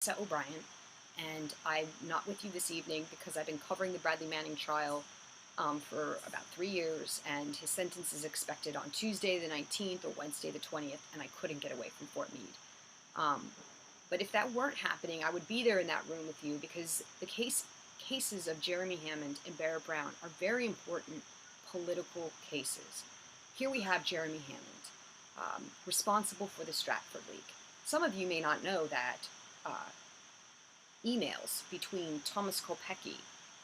O'Brien, and I'm not with you this evening because I've been covering the Bradley Manning trial for about 3 years, and his sentence is expected on Tuesday the 19th or Wednesday the 20th, and I couldn't get away from Fort Meade. Um, but if that weren't happening, I would be there in that room with you because the cases of Jeremy Hammond and Barrett Brown are very important political cases. Here we have Jeremy Hammond, responsible for the Stratford leak. Some of you may not know that uh, emails between Thomas Kopecky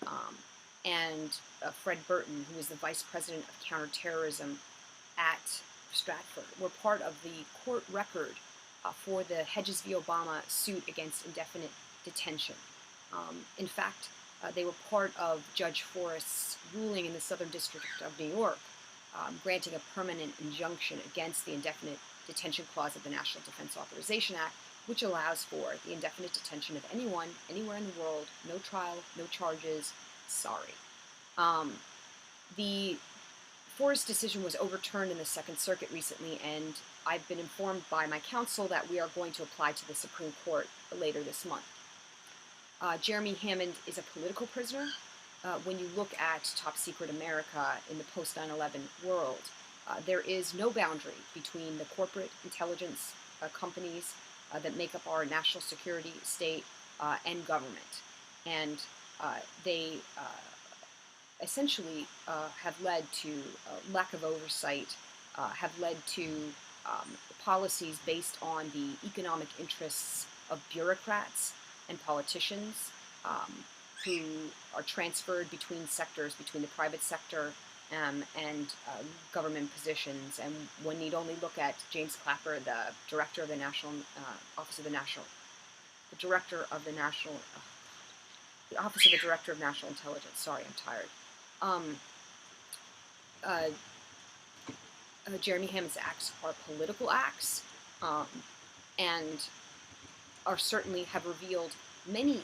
um, and Fred Burton, who was the vice president of counterterrorism at Stratford, were part of the court record for the Hedges v. Obama suit against indefinite detention. In fact, they were part of Judge Forrest's ruling in the Southern District of New York, granting a permanent injunction against the indefinite detention clause of the National Defense Authorization Act, which allows for the indefinite detention of anyone, anywhere in the world, no trial, no charges, sorry. The Forrest decision was overturned in the Second Circuit recently, and I've been informed by my counsel that we are going to apply to the Supreme Court later this month. Jeremy Hammond is a political prisoner. When you look at Top Secret America in the post 9/11 world, there is no boundary between the corporate intelligence companies that make up our national security state and government. And they essentially have led to lack of oversight, have led to policies based on the economic interests of bureaucrats and politicians who are transferred between sectors, between the private sector and government positions. And one need only look at James Clapper, the director of the National Office of the National, the director of the National, the Office of the Director of National Intelligence. Sorry, I'm tired. Um, uh, Jeremy Hammond's acts are political acts, um, and are certainly have revealed many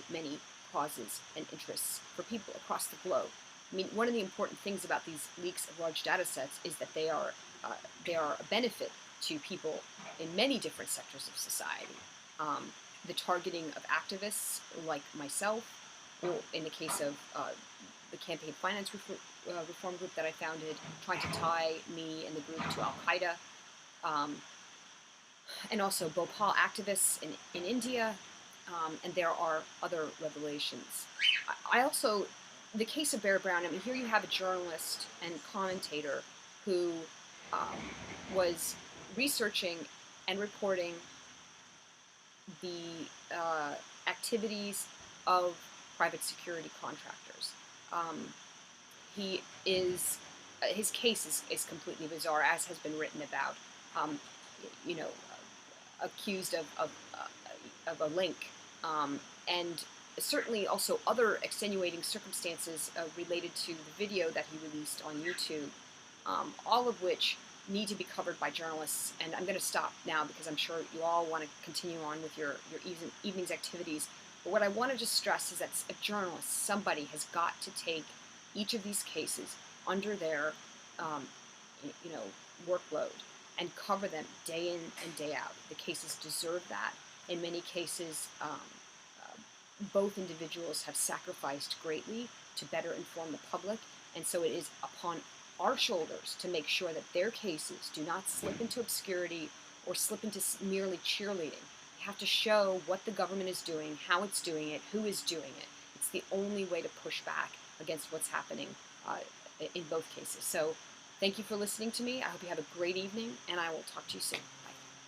causes and interests for people across the globe. I mean, one of the important things about these leaks of large data sets is that they are a benefit to people in many different sectors of society. The targeting of activists like myself, or in the case of the campaign finance reform group that I founded, trying to tie me and the group to Al Qaeda, and also Bhopal activists in India, and there are other revelations. I also, the case of Barrett Brown, I mean, here you have a journalist and commentator who um, was researching and reporting the activities of private security contractors. Um, he is, his case is completely bizarre, as has been written about. Um, you know, accused of a link, and certainly also other extenuating circumstances related to the video that he released on YouTube, all of which need to be covered by journalists. And I'm going to stop now because I'm sure you all want to continue on with your evening's activities. But what I want to just stress is that a journalist, somebody, has got to take each of these cases under their um, workload and cover them day in and day out. The cases deserve that. In many cases, both individuals have sacrificed greatly to better inform the public, and so it is upon our shoulders to make sure that their cases do not slip into obscurity or slip into merely cheerleading. We have to show what the government is doing, how it's doing it, who is doing it. It's the only way to push back against what's happening in both cases. So thank you for listening to me. I hope you have a great evening, and I will talk to you soon.